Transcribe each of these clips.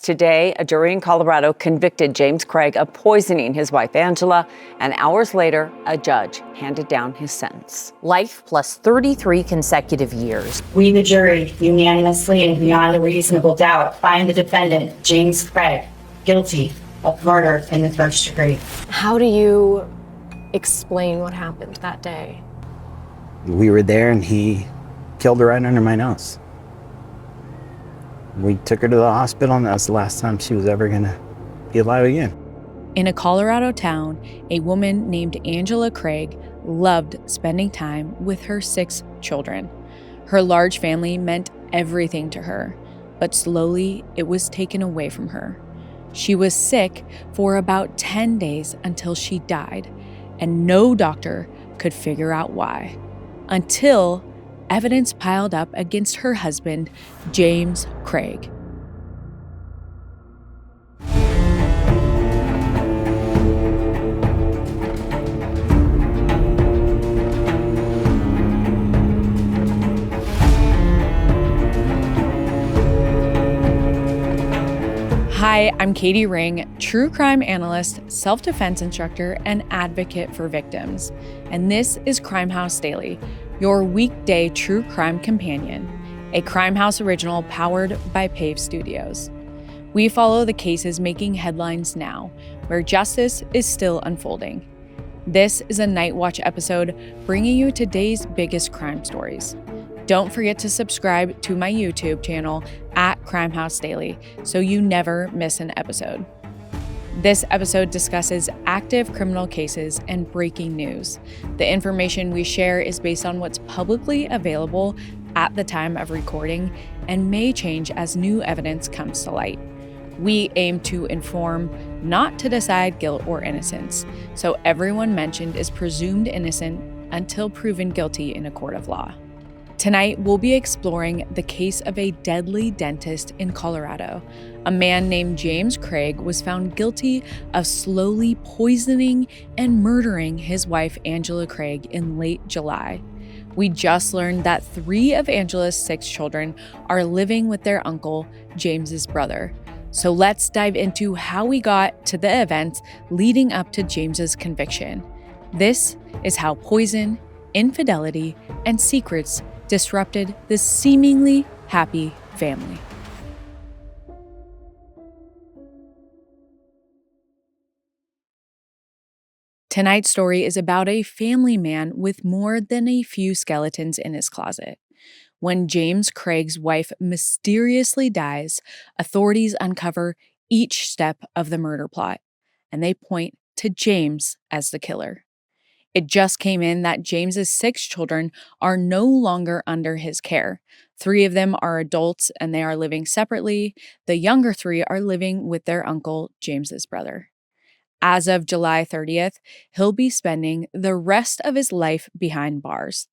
Today, a jury in Colorado convicted James Craig of poisoning his wife, Angela, and hours later, a judge handed down his sentence. Life plus 33 consecutive years. We, the jury, unanimously and beyond a reasonable doubt, find the defendant, James Craig, guilty of murder in the first degree. How do you explain what happened that day? We were there and he killed her right under my nose. We took her to the hospital and that was the last time she was ever gonna be alive again. In a Colorado town, a woman named Angela Craig loved spending time with her 6 children. Her large family meant everything to her, but slowly it was taken away from her. She was sick for about 10 days until she died, and no doctor could figure out why. Until evidence piled up against her husband, James Craig. Hi, I'm Katie Ring, true crime analyst, self-defense instructor, and advocate for victims. And this is Crime House Daily, your weekday true crime companion, a Crime House original powered by Pave Studios. We follow the cases making headlines now, where justice is still unfolding. This is a Night Watch episode bringing you today's biggest crime stories. Don't forget to subscribe to my YouTube channel at Crime House Daily so you never miss an episode. This episode discusses active criminal cases and breaking news. The information we share is based on what's publicly available at the time of recording and may change as new evidence comes to light. We aim to inform, not to decide guilt or innocence, so everyone mentioned is presumed innocent until proven guilty in a court of law. Tonight, we'll be exploring the case of a deadly dentist in Colorado. A man named James Craig was found guilty of slowly poisoning and murdering his wife, Angela Craig, in late July. We just learned that 3 of Angela's 6 children are living with their uncle, James's brother. So let's dive into how we got to the events leading up to James's conviction. This is how poison, infidelity, and secrets disrupted this seemingly happy family. Tonight's story is about a family man with more than a few skeletons in his closet. When James Craig's wife mysteriously dies, authorities uncover each step of the murder plot, and they point to James as the killer. It just came in that James's 6 children are no longer under his care. 3 of them are adults and they are living separately. The younger 3 are living with their uncle, James's brother. As of July 30th, he'll be spending the rest of his life behind bars.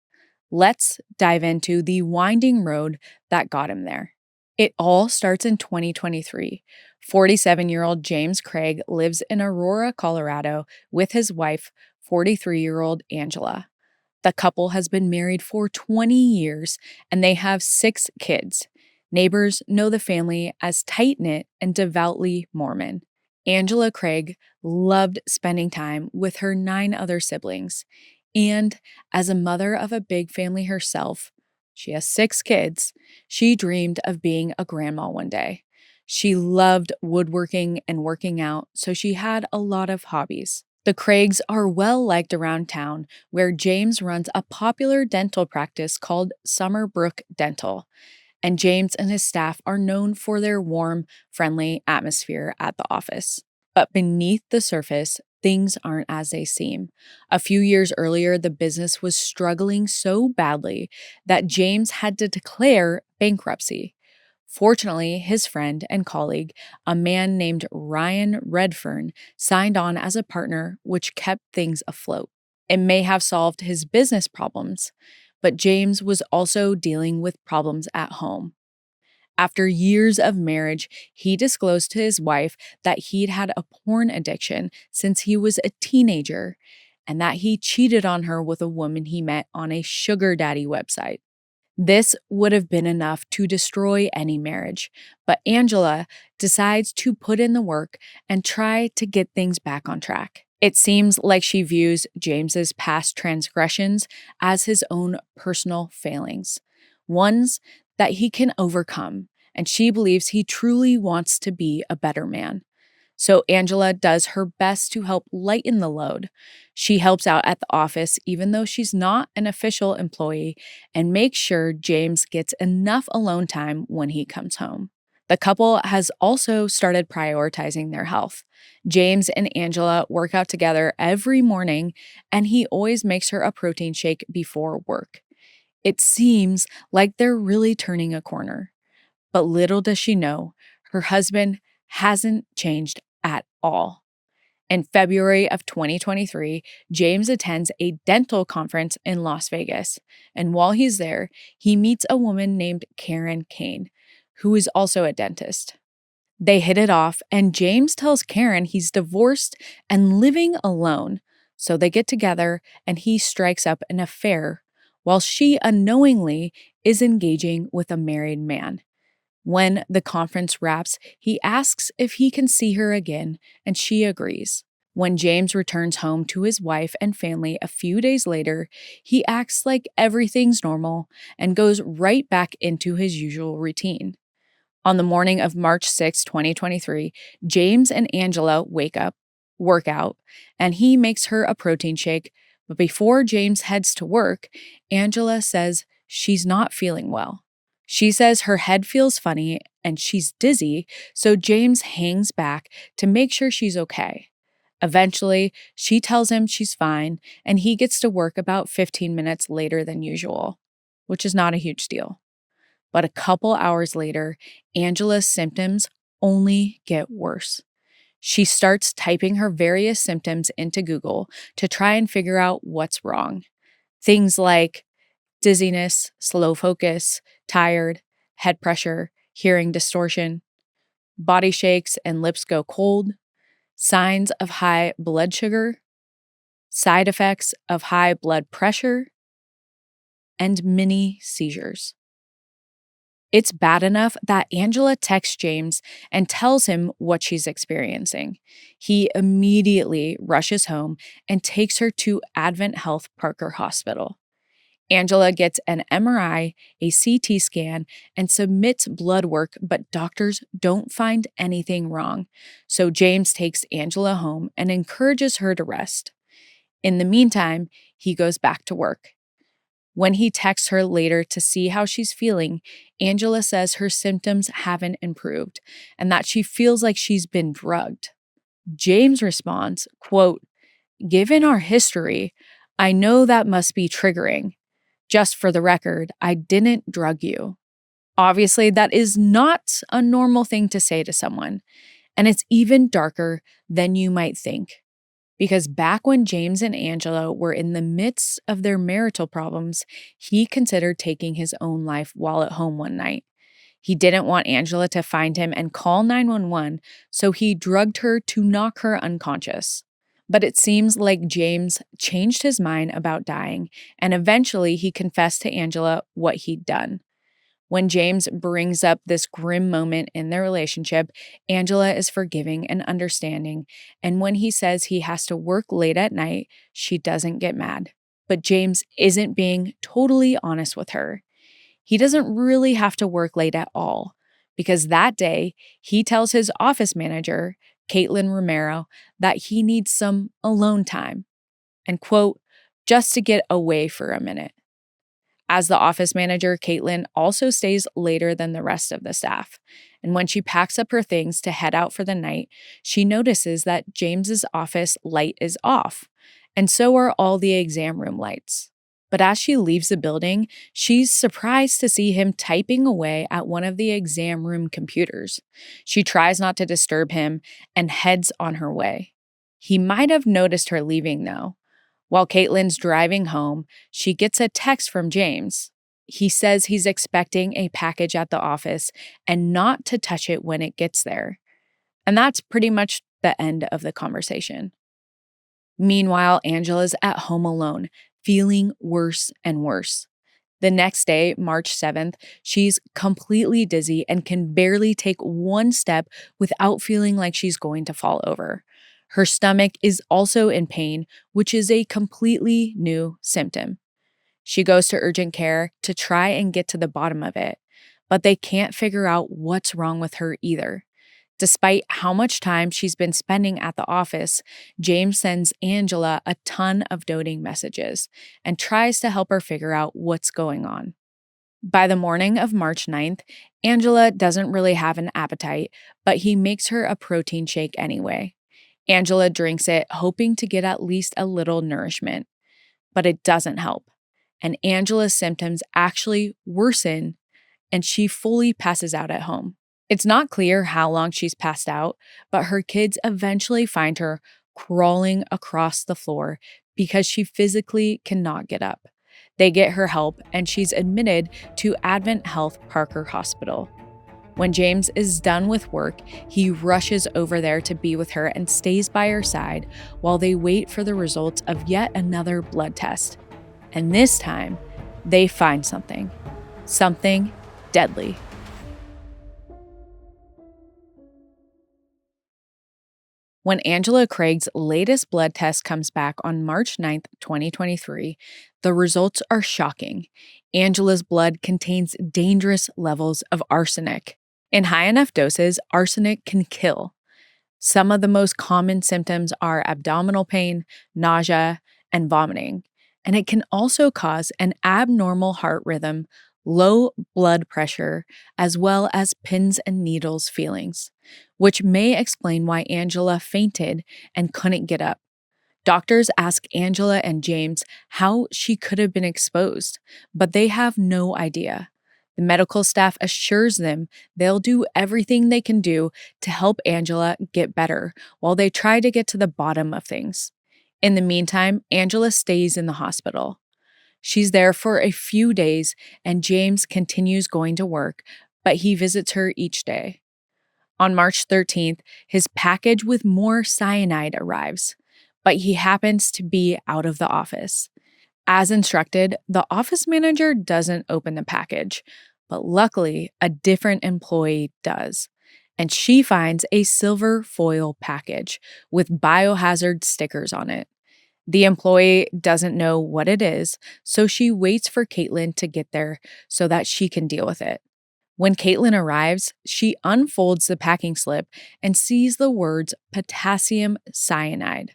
Let's dive into the winding road that got him there. It all starts in 2023. 47-year-old James Craig lives in Aurora, Colorado with his wife, 43-year-old Angela. The couple has been married for 20 years and they have 6 kids. Neighbors know the family as tight-knit and devoutly Mormon. Angela Craig loved spending time with her 9 other siblings. And as a mother of a big family herself, she has 6 kids, she dreamed of being a grandma one day. She loved woodworking and working out, so she had a lot of hobbies. The Craigs are well liked around town, where James runs a popular dental practice called Summerbrook Dental, and James and his staff are known for their warm, friendly atmosphere at the office. But beneath the surface, things aren't as they seem. A few years earlier, the business was struggling so badly that James had to declare bankruptcy. Fortunately, his friend and colleague, a man named Ryan Redfern, signed on as a partner, which kept things afloat. It may have solved his business problems, but James was also dealing with problems at home. After years of marriage, he disclosed to his wife that he'd had a porn addiction since he was a teenager, and that he cheated on her with a woman he met on a sugar daddy website. This would have been enough to destroy any marriage, but Angela decides to put in the work and try to get things back on track. It seems like she views James's past transgressions as his own personal failings, ones that he can overcome, and she believes he truly wants to be a better man. So Angela does her best to help lighten the load. She helps out at the office even though she's not an official employee and makes sure James gets enough alone time when he comes home. The couple has also started prioritizing their health. James and Angela work out together every morning, and he always makes her a protein shake before work. It seems like they're really turning a corner. But little does she know, her husband hasn't changed at all. In February of 2023, James attends a dental conference in Las Vegas. And while he's there, he meets a woman named Kaine, who is also a dentist. They hit it off, and James tells Karen he's divorced and living alone. So they get together, and he strikes up an affair, while she unknowingly is engaging with a married man. When the conference wraps, he asks if he can see her again, and she agrees. When James returns home to his wife and family a few days later, he acts like everything's normal and goes right back into his usual routine. On the morning of March 6, 2023, James and Angela wake up, work out, and he makes her a protein shake. But before James heads to work, Angela says she's not feeling well. She says her head feels funny and she's dizzy, so James hangs back to make sure she's okay. Eventually, she tells him she's fine, and he gets to work about 15 minutes later than usual, which is not a huge deal. But a couple hours later, Angela's symptoms only get worse. She starts typing her various symptoms into Google to try and figure out what's wrong. Things like dizziness, slow focus, tired, head pressure, hearing distortion, body shakes and lips go cold, signs of high blood sugar, side effects of high blood pressure, and mini seizures. It's bad enough that Angela texts James and tells him what she's experiencing. He immediately rushes home and takes her to Advent Health Parker Hospital. Angela gets an MRI, a CT scan, and submits blood work, but doctors don't find anything wrong. So James takes Angela home and encourages her to rest. In the meantime, he goes back to work. When he texts her later to see how she's feeling, Angela says her symptoms haven't improved and that she feels like she's been drugged. James responds, quote, "Given our history, I know that must be triggering. Just for the record, I didn't drug you." Obviously, that is not a normal thing to say to someone, and it's even darker than you might think. Because back when James and Angela were in the midst of their marital problems, he considered taking his own life while at home one night. He didn't want Angela to find him and call 911, so he drugged her to knock her unconscious. But it seems like James changed his mind about dying, and eventually he confessed to Angela what he'd done. When James brings up this grim moment in their relationship, Angela is forgiving and understanding, and when he says he has to work late at night, she doesn't get mad. But James isn't being totally honest with her. He doesn't really have to work late at all, because that day, he tells his office manager, Caitlin Romero, that he needs some alone time, and quote, just to get away for a minute. As the office manager, Caitlin also stays later than the rest of the staff. And when she packs up her things to head out for the night, she notices that James's office light is off, and so are all the exam room lights. But as she leaves the building, she's surprised to see him typing away at one of the exam room computers. She tries not to disturb him and heads on her way. He might have noticed her leaving, though. While Caitlin's driving home, she gets a text from James. He says he's expecting a package at the office and not to touch it when it gets there. And that's pretty much the end of the conversation. Meanwhile, Angela's at home alone, feeling worse and worse. The next day, March 7th, she's completely dizzy and can barely take one step without feeling like she's going to fall over. Her stomach is also in pain, which is a completely new symptom. She goes to urgent care to try and get to the bottom of it, but they can't figure out what's wrong with her either. Despite how much time she's been spending at the office, James sends Angela a ton of doting messages and tries to help her figure out what's going on. By the morning of March 9th, Angela doesn't really have an appetite, but he makes her a protein shake anyway. Angela drinks it, hoping to get at least a little nourishment, but it doesn't help. And Angela's symptoms actually worsen, and she fully passes out at home. It's not clear how long she's passed out, but her kids eventually find her crawling across the floor because she physically cannot get up. They get her help, and she's admitted to Advent Health Parker Hospital. When James is done with work, he rushes over there to be with her and stays by her side while they wait for the results of yet another blood test. And this time, they find something deadly. When Angela Craig's latest blood test comes back on March 9th, 2023, the results are shocking. Angela's blood contains dangerous levels of arsenic. In high enough doses, arsenic can kill. Some of the most common symptoms are abdominal pain, nausea, and vomiting. And it can also cause an abnormal heart rhythm, low blood pressure, as well as pins and needles feelings, which may explain why Angela fainted and couldn't get up. Doctors ask Angela and James how she could have been exposed, but they have no idea. The medical staff assures them they'll do everything they can do to help Angela get better while they try to get to the bottom of things. In the meantime, Angela stays in the hospital. She's there for a few days, and James continues going to work, but he visits her each day. On March 13th, his package with more cyanide arrives, but he happens to be out of the office. As instructed, the office manager doesn't open the package, but luckily, a different employee does. And she finds a silver foil package with biohazard stickers on it. The employee doesn't know what it is, so she waits for Caitlin to get there so that she can deal with it. When Caitlin arrives, she unfolds the packing slip and sees the words potassium cyanide.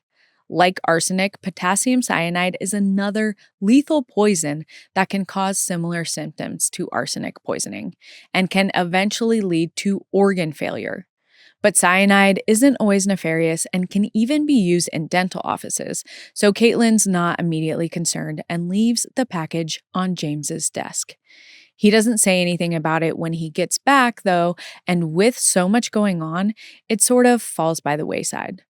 Like arsenic, potassium cyanide is another lethal poison that can cause similar symptoms to arsenic poisoning and can eventually lead to organ failure. But cyanide isn't always nefarious and can even be used in dental offices, so Caitlin's not immediately concerned and leaves the package on James's desk. He doesn't say anything about it when he gets back, though, and with so much going on, it sort of falls by the wayside.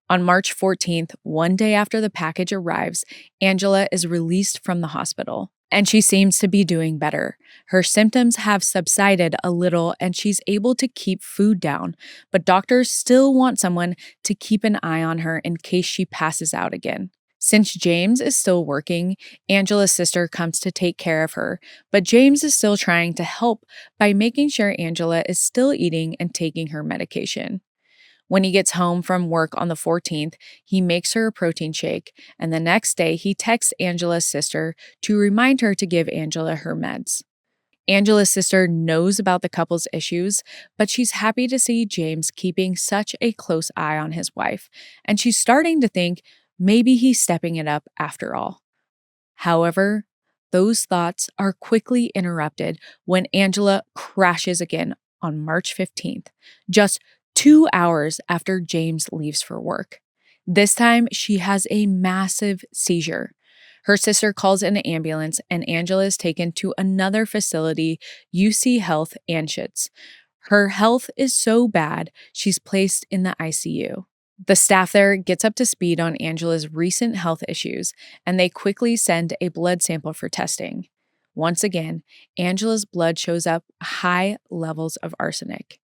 On March 14th, one day after the package arrives, Angela is released from the hospital, and she seems to be doing better. Her symptoms have subsided a little, and she's able to keep food down, but doctors still want someone to keep an eye on her in case she passes out again. Since James is still working, Angela's sister comes to take care of her, but James is still trying to help by making sure Angela is still eating and taking her medication. When he gets home from work on the 14th, he makes her a protein shake, and the next day he texts Angela's sister to remind her to give Angela her meds. Angela's sister knows about the couple's issues, but she's happy to see James keeping such a close eye on his wife, and she's starting to think maybe he's stepping it up after all. However, those thoughts are quickly interrupted when Angela crashes again on March 15th, just 2 hours after James leaves for work. This time, she has a massive seizure. Her sister calls in an ambulance, and Angela is taken to another facility, UC Health Anschutz. Her health is so bad, she's placed in the ICU. The staff there gets up to speed on Angela's recent health issues, and they quickly send a blood sample for testing. Once again, Angela's blood shows up high levels of arsenic,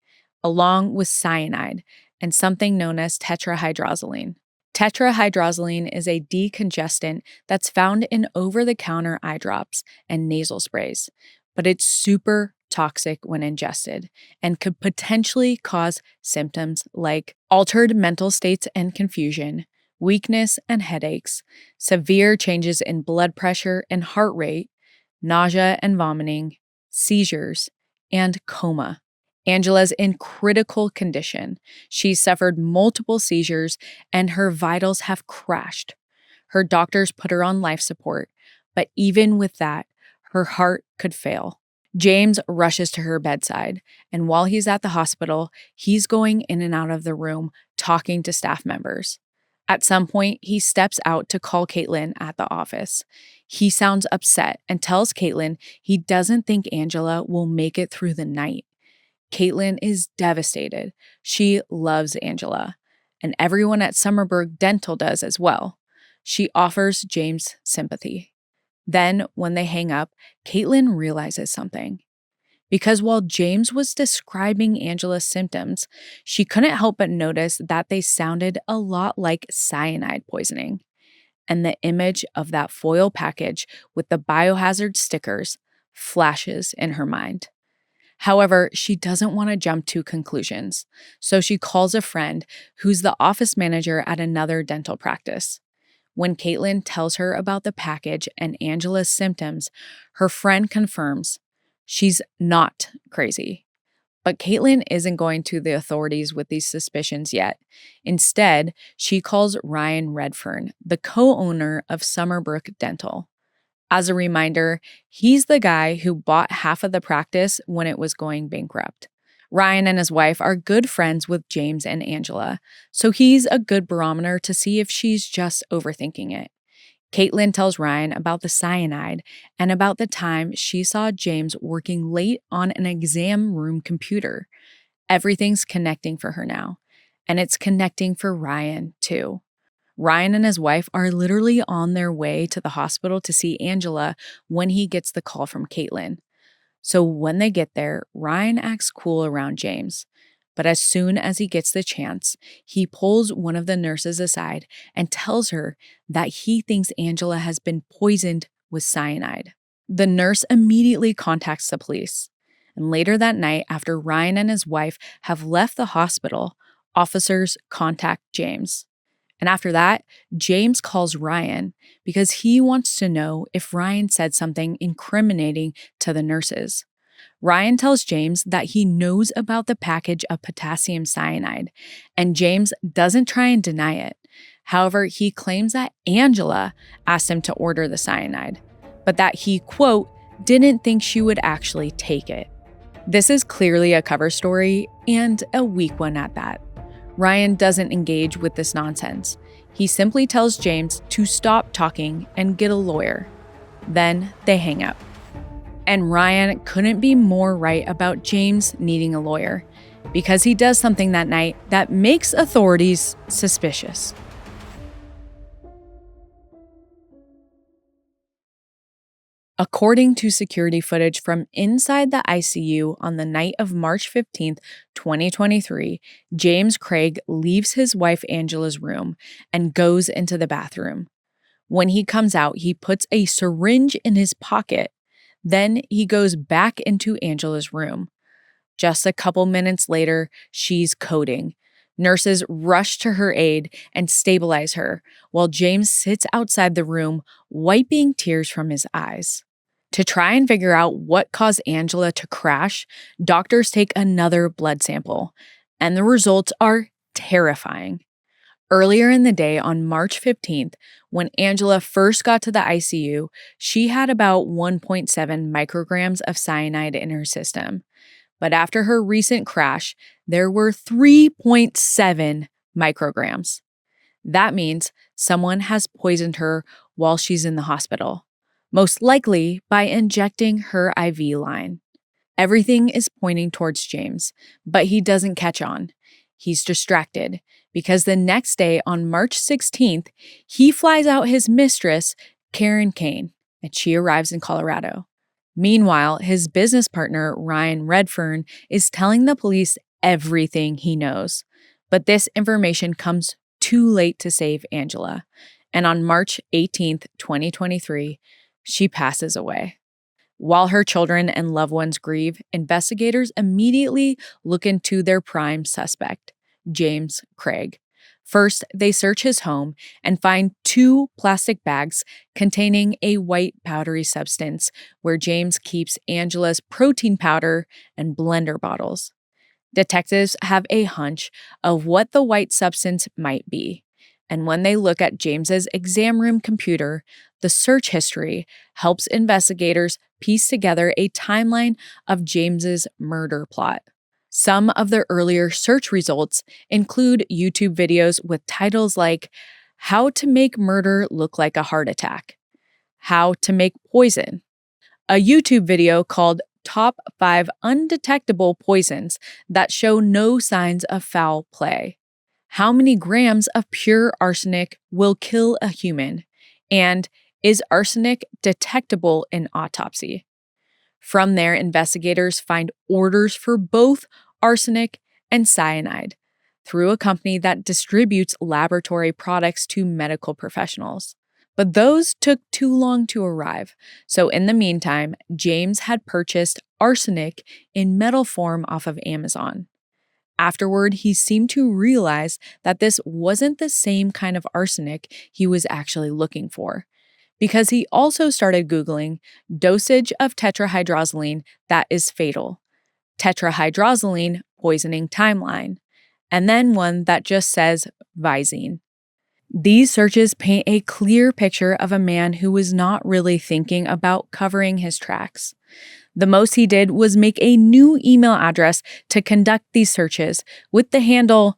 along with cyanide and something known as tetrahydrozoline. Tetrahydrozoline is a decongestant that's found in over-the-counter eye drops and nasal sprays, but it's super toxic when ingested and could potentially cause symptoms like altered mental states and confusion, weakness and headaches, severe changes in blood pressure and heart rate, nausea and vomiting, seizures, and coma. Angela's in critical condition. She's suffered multiple seizures and her vitals have crashed. Her doctors put her on life support, but even with that, her heart could fail. James rushes to her bedside, and while he's at the hospital, he's going in and out of the room talking to staff members. At some point, he steps out to call Caitlin at the office. He sounds upset and tells Caitlin he doesn't think Angela will make it through the night. Caitlin is devastated. She loves Angela, and everyone at Summerberg Dental does as well. She offers James sympathy. Then, when they hang up, Caitlin realizes something. Because while James was describing Angela's symptoms, she couldn't help but notice that they sounded a lot like cyanide poisoning. And the image of that foil package with the biohazard stickers flashes in her mind. However, she doesn't want to jump to conclusions, so she calls a friend who's the office manager at another dental practice. When Caitlin tells her about the package and Angela's symptoms, her friend confirms she's not crazy. But Caitlin isn't going to the authorities with these suspicions yet. Instead, she calls Ryan Redfern, the co-owner of Summerbrook Dental. As a reminder, he's the guy who bought half of the practice when it was going bankrupt. Ryan and his wife are good friends with James and Angela, so he's a good barometer to see if she's just overthinking it. Caitlin tells Ryan about the cyanide and about the time she saw James working late on an exam room computer. Everything's connecting for her now, and it's connecting for Ryan too. Ryan and his wife are literally on their way to the hospital to see Angela when he gets the call from Caitlin. So when they get there, Ryan acts cool around James. But as soon as he gets the chance, he pulls one of the nurses aside and tells her that he thinks Angela has been poisoned with cyanide. The nurse immediately contacts the police. And later that night, after Ryan and his wife have left the hospital, officers contact James. And after that, James calls Ryan because he wants to know if Ryan said something incriminating to the nurses. Ryan tells James that he knows about the package of potassium cyanide, and James doesn't try and deny it. However, he claims that Angela asked him to order the cyanide, but that he, quote, didn't think she would actually take it. This is clearly a cover story, and a weak one at that. Ryan doesn't engage with this nonsense. He simply tells James to stop talking and get a lawyer. Then they hang up. And Ryan couldn't be more right about James needing a lawyer, because he does something that night that makes authorities suspicious. According to security footage from inside the ICU on the night of March 15th, 2023, James Craig leaves his wife Angela's room and goes into the bathroom. When he comes out, he puts a syringe in his pocket. Then he goes back into Angela's room. Just a couple minutes later, she's coding. Nurses rush to her aid and stabilize her, while James sits outside the room, wiping tears from his eyes. To try and figure out what caused Angela to crash, doctors take another blood sample, and the results are terrifying. Earlier in the day on March 15th, when Angela first got to the ICU, she had about 1.7 micrograms of cyanide in her system. But after her recent crash, there were 3.7 micrograms. That means someone has poisoned her while she's in the hospital, most likely by injecting her IV line. Everything is pointing towards James, but he doesn't catch on. He's distracted because the next day on March 16th, he flies out his mistress, Kaine, and she arrives in Colorado. Meanwhile, his business partner, Ryan Redfern, is telling the police everything he knows. But this information comes too late to save Angela, and on March 18th, 2023, she passes away. While her children and loved ones grieve, investigators immediately look into their prime suspect, James Craig. First, they search his home and find 2 plastic bags containing a white powdery substance where James keeps Angela's protein powder and blender bottles. Detectives have a hunch of what the white substance might be, and when they look at James's exam room computer, the search history helps investigators piece together a timeline of James's murder plot. Some of the earlier search results include YouTube videos with titles like How to Make Murder Look Like a Heart Attack, How to Make Poison, a YouTube video called Top 5 Undetectable Poisons That Show No Signs of Foul Play, How Many Grams of Pure Arsenic Will Kill a Human, and Is Arsenic Detectable in Autopsy? From there, investigators find orders for both arsenic and cyanide through a company that distributes laboratory products to medical professionals. But those took too long to arrive, so in the meantime, James had purchased arsenic in metal form off of Amazon. Afterward, he seemed to realize that this wasn't the same kind of arsenic he was actually looking for, because he also started Googling dosage of tetrahydrozoline that is fatal, tetrahydrozoline poisoning timeline, and then one that just says Visine. These searches paint a clear picture of a man who was not really thinking about covering his tracks. The most he did was make a new email address to conduct these searches with the handle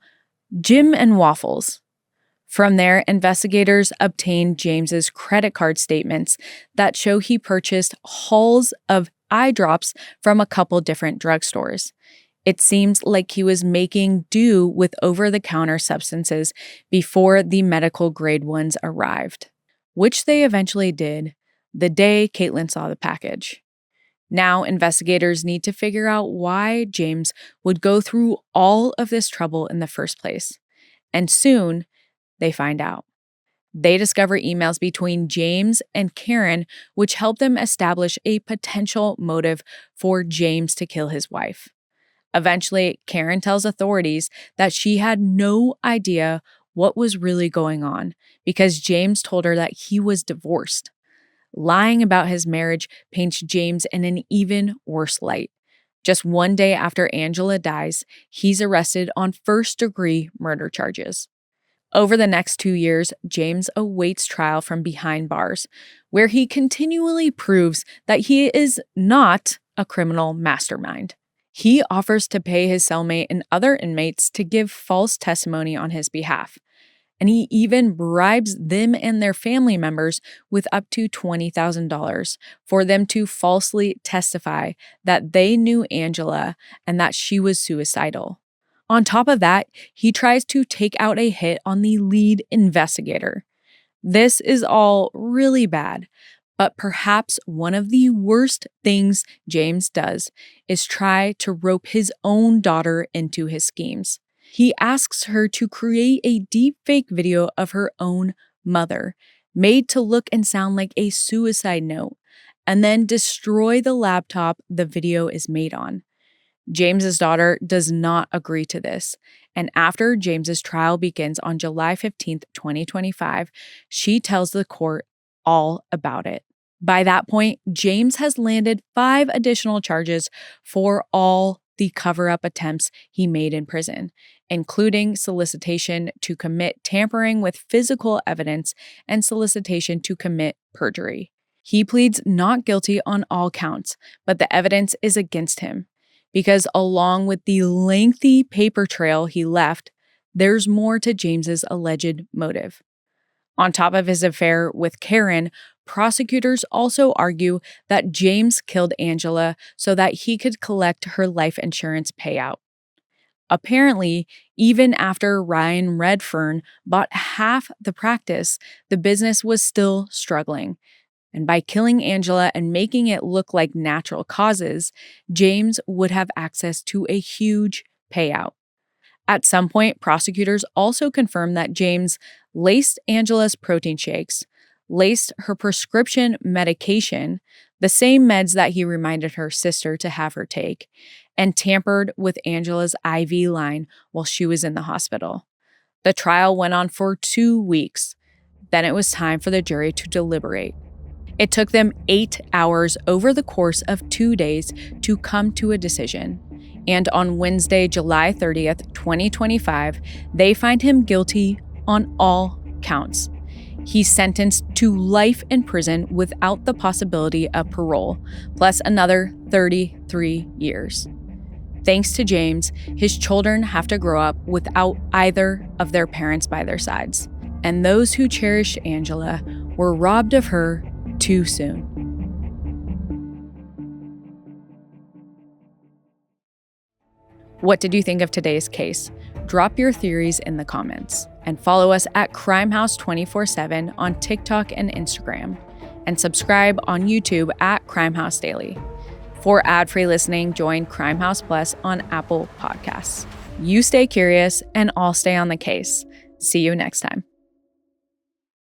Jim and Waffles. From there, investigators obtained James's credit card statements that show he purchased hauls of eye drops from a couple different drugstores. It seems like he was making do with over-the-counter substances before the medical-grade ones arrived, which they eventually did the day Caitlin saw the package. Now, investigators need to figure out why James would go through all of this trouble in the first place. And soon, they find out. They discover emails between James and Karen, which help them establish a potential motive for James to kill his wife. Eventually, Karen tells authorities that she had no idea what was really going on because James told her that he was divorced. Lying about his marriage paints James in an even worse light. Just one day after Angela dies, he's arrested on first-degree murder charges. Over the next 2 years, James awaits trial from behind bars, where he continually proves that he is not a criminal mastermind. He offers to pay his cellmate and other inmates to give false testimony on his behalf, and he even bribes them and their family members with up to $20,000 for them to falsely testify that they knew Angela and that she was suicidal. On top of that, he tries to take out a hit on the lead investigator. This is all really bad, but perhaps one of the worst things James does is try to rope his own daughter into his schemes. He asks her to create a deepfake video of her own mother, made to look and sound like a suicide note, and then destroy the laptop the video is made on. James's daughter does not agree to this, and after James's trial begins on July 15th, 2025, she tells the court all about it. By that point, James has landed 5 additional charges for all the cover-up attempts he made in prison, including solicitation to commit tampering with physical evidence and solicitation to commit perjury. He pleads not guilty on all counts, but the evidence is against him, because along with the lengthy paper trail he left, there's more to James's alleged motive. On top of his affair with Karen, prosecutors also argue that James killed Angela so that he could collect her life insurance payout. Apparently, even after Ryan Redfern bought half the practice, the business was still struggling. And by killing Angela and making it look like natural causes, James would have access to a huge payout. At some point, prosecutors also confirmed that James laced Angela's protein shakes, laced her prescription medication, the same meds that he reminded her sister to have her take, and tampered with Angela's IV line while she was in the hospital. The trial went on for 2 weeks. Then it was time for the jury to deliberate. It took them 8 hours over the course of 2 days to come to a decision. And on Wednesday, July 30th, 2025, they find him guilty on all counts. He's sentenced to life in prison without the possibility of parole, plus another 33 years. Thanks to James, his children have to grow up without either of their parents by their sides. And those who cherished Angela were robbed of her too soon. What did you think of today's case? Drop your theories in the comments and follow us at Crimehouse 24/7 on TikTok and Instagram, and subscribe on YouTube at Crimehouse Daily. For ad-free listening, join Crimehouse Plus on Apple Podcasts. You stay curious and I'll stay on the case. See you next time.